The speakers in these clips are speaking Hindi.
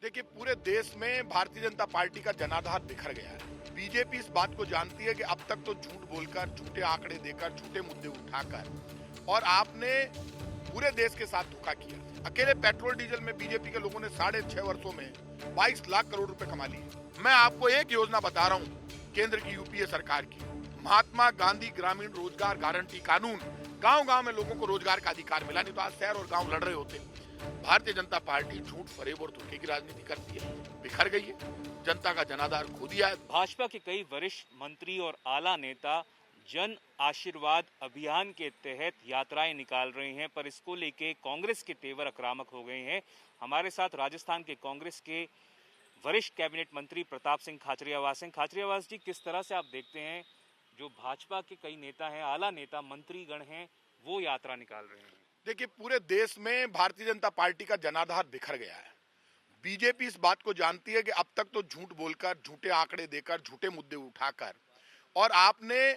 देखिए, पूरे देश में भारतीय जनता पार्टी का जनाधार बिखर गया है। बीजेपी इस बात को जानती है कि अब तक तो झूठ बोलकर, झूठे आंकड़े देकर, झूठे मुद्दे उठाकर और आपने पूरे देश के साथ धोखा किया। अकेले पेट्रोल डीजल में बीजेपी के लोगों ने 6.5 वर्षों में 22 लाख करोड़ रुपए कमा लिए। मैं आपको एक योजना बता रहा हूँ केंद्र की यूपीए सरकार की, महात्मा गांधी ग्रामीण रोजगार गारंटी कानून। गांव-गांव में लोगों को रोजगार का अधिकार मिला, नहीं तो आज शहर और गांव लड़ रहे होते। भारतीय जनता पार्टी झूठ, फरेब और धोखे की राजनीति करती है, बिखर गई है, जनता का जनाधार खो दिया है। भाजपा के कई वरिष्ठ मंत्री और आला नेता जन आशीर्वाद अभियान के तहत यात्राएं निकाल रहे हैं, पर इसको लेके कांग्रेस के तेवर आक्रामक हो गए हैं। हमारे साथ राजस्थान के कांग्रेस के वरिष्ठ कैबिनेट मंत्री प्रताप सिंह खाचरियावास हैं। खाचरियावास जी, किस तरह से आप देखते हैं जो भाजपा के कई नेता हैं, आला नेता, मंत्रीगण हैं, वो यात्रा निकाल रहे हैं? देखिए, पूरे देश में भारतीय जनता पार्टी का जनाधार बिखर गया है। बीजेपी इस बात को जानती है कि अब तक तो झूठ बोलकर, झूठे आंकड़े देकर, झूठे मुद्दे उठाकर और आपने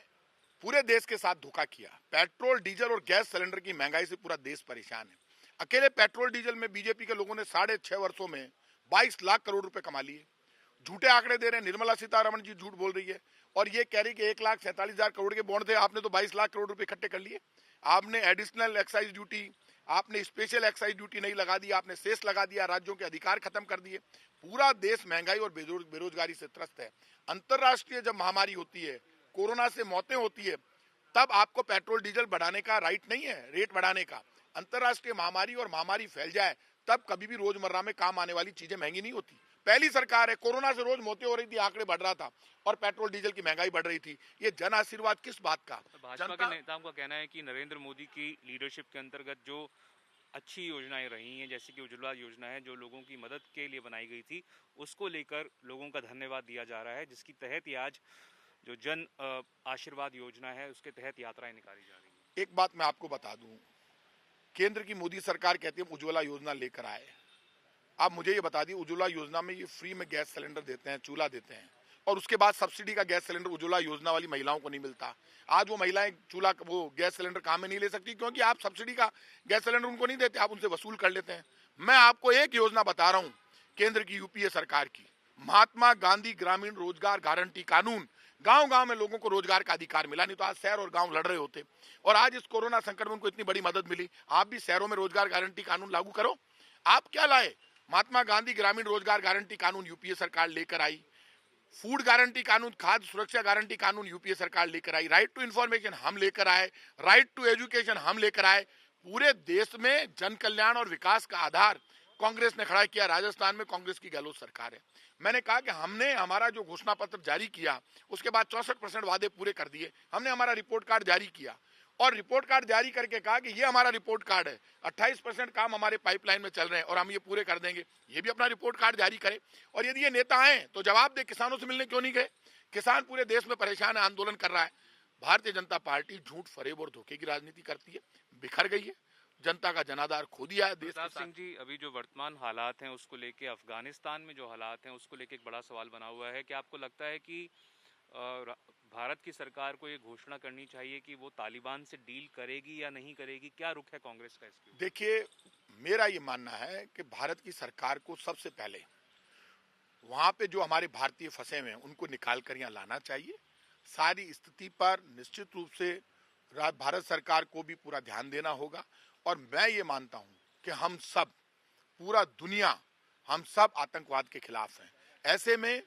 पूरे देश के साथ धोखा किया। पेट्रोल, डीजल और गैस सिलेंडर की महंगाई से पूरा देश परेशान है। अकेले पेट्रोल डीजल में बीजेपी के लोगों ने 6.5 वर्षों में 22 लाख करोड़ रुपए कमा लिए। झूठे आंकड़े दे रहे हैं। निर्मला सीतारमण जी झूठ बोल रही है और ये कह रही कि 1,47,000 करोड़ के बॉन्ड थे, आपने तो 22 लाख करोड़ रुपए इकट्ठे कर लिए। आपने एडिशनल एक्साइज ड्यूटी, आपने स्पेशल एक्साइज ड्यूटी नहीं लगा दी, आपने सेस लगा दिया, राज्यों के अधिकार खत्म कर दिए। पूरा देश महंगाई और बेरोजगारी से त्रस्त है। अंतरराष्ट्रीय जब महामारी होती है, कोरोना से मौतें होती है, तब आपको पेट्रोल डीजल बढ़ाने का राइट नहीं है, रेट बढ़ाने का। अंतरराष्ट्रीय महामारी और महामारी फैल जाए तब कभी भी रोजमर्रा में काम आने वाली चीजें महंगी नहीं होती। पहली सरकार है, कोरोना से रोज मौतें हो रही थी, आंकड़े बढ़ रहा था और पेट्रोल डीजल की महंगाई बढ़ रही थी। ये जन आशीर्वाद किस बात का? भाजपा के नेताओं का कहना है कि नरेंद्र मोदी की लीडरशिप के अंतर्गत जो अच्छी योजनाएं रही हैं, जैसे कि उज्ज्वला योजना है, जो लोगों की मदद के लिए बनाई गई थी, उसको लेकर लोगों का धन्यवाद दिया जा रहा है, जिसकी तहत ही आज जो जन आशीर्वाद योजना है उसके तहत यात्राएं निकाली जा रही है। एक बात मैं आपको बता दूं, केंद्र की मोदी सरकार कहती है उज्ज्वला योजना लेकर आए। आप मुझे ये बता दी, उज्ज्वला योजना में ये फ्री में गैस सिलेंडर देते हैं, चूल्हा देते हैं और उसके बाद सब्सिडी का गैस सिलेंडर उज्ज्वला योजना वाली महिलाओं को नहीं मिलता। आज वो महिलाएं चूल्हा, वो गैस सिलेंडर काम में नहीं ले सकती क्योंकि आप सब्सिडी का गैस सिलेंडर उनको नहीं देते, आप उनसे वसूल कर लेते हैं। मैं आपको एक योजना बता रहा हूं केंद्र की यूपीए सरकार की, महात्मा गांधी ग्रामीण रोजगार गारंटी कानून। गांव-गांव में लोगों को रोजगार का अधिकार मिला, नहीं तो आज शहर और गांव लड़ रहे होते। और आज इस कोरोना संकट में उनको इतनी बड़ी मदद मिली। आप भी शहरों में रोजगार गारंटी कानून लागू करो। आप क्या लाए? महात्मा गांधी ग्रामीण रोजगार गारंटी कानून यूपीए सरकार लेकर आई। फूड गारंटी कानून, खाद्य सुरक्षा गारंटी कानून यूपीए सरकार लेकर आई। राइट टू इंफॉर्मेशन हम लेकर आए, राइट टू एजुकेशन हम लेकर आए। पूरे देश में जन कल्याण और विकास का आधार कांग्रेस ने खड़ा किया। राजस्थान में कांग्रेस की गहलोत सरकार है। मैंने कहा कि हमने हमारा जो घोषणा पत्र जारी किया उसके बाद 64% वादे पूरे कर दिए। हमने हमारा रिपोर्ट कार्ड जारी किया और रिपोर्ट कार्ड जारी करके कहा कि ये हमारा रिपोर्ट कार्ड है, 28% काम हमारे पाइपलाइन में चल रहे हैं और हम ये पूरे कर देंगे। ये भी अपना रिपोर्ट कार्ड जारी करें। और यदि ये नेता हैं तो जवाब दे, किसानों से मिलने क्यों नहीं गए? किसान पूरे देश में परेशान है, आंदोलन कर रहा है। भारतीय जनता पार्टी झूठ, फरेब और धोखे की राजनीति करती है, बिखर गई है, जनता का जनाधार खो दिया है। प्रताप सिंह जी, अभी जो वर्तमान हालात हैं उसको लेके, अफगानिस्तान में जो हालात हैं उसको लेके एक बड़ा सवाल बना हुआ है कि आपको लगता है कि भारत की सरकार को ये घोषणा करनी चाहिए कि वो तालिबान से डील करेगी या नहीं करेगी? क्या रुख है कांग्रेस का इसके? देखिए, मेरा ये मानना है कि भारत की सरकार को सबसे पहले वहां पे जो हमारे भारतीय फंसे हुए हैं उनको निकाल कर यहाँ लाना चाहिए। सारी स्थिति पर निश्चित रूप से भारत सरकार को भी पूरा ध्यान देना होगा। और मैं ये मानता हूं कि हम सब, पूरा दुनिया, हम सब आतंकवाद के खिलाफ हैं। ऐसे में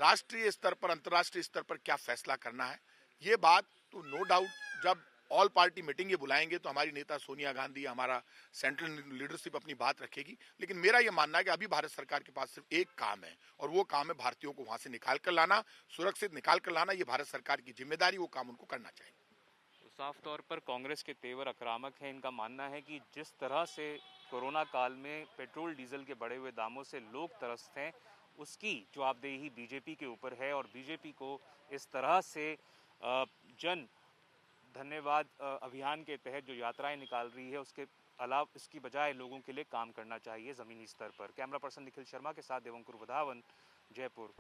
राष्ट्रीय स्तर पर, अंतर्राष्ट्रीय स्तर पर क्या फैसला करना है, ये बात तो नो डाउट जब ऑल पार्टी मीटिंग ये बुलाएंगे तो हमारी नेता सोनिया गांधी, हमारा सेंट्रल लीडरशिप अपनी बात रखेगी। लेकिन मेरा ये मानना है कि अभी भारत सरकार के पास सिर्फ एक काम है और वो काम है भारतीयों को वहां से निकाल कर लाना, सुरक्षित निकाल कर लाना। ये भारत सरकार की जिम्मेदारी, वो काम उनको करना चाहिए। साफ तौर पर कांग्रेस के तेवर आक्रामक हैं। इनका मानना है कि जिस तरह से कोरोना काल में पेट्रोल डीजल के बढ़े हुए दामों से लोग त्रस्त हैं, उसकी जवाबदेही बीजेपी के ऊपर है और बीजेपी को इस तरह से जन धन्यवाद अभियान के तहत जो यात्राएं निकाल रही है उसके अलावा इसकी बजाय लोगों के लिए काम करना चाहिए ज़मीनी स्तर पर। कैमरा पर्सन निखिल शर्मा के साथ देवंकुर वधावन, जयपुर।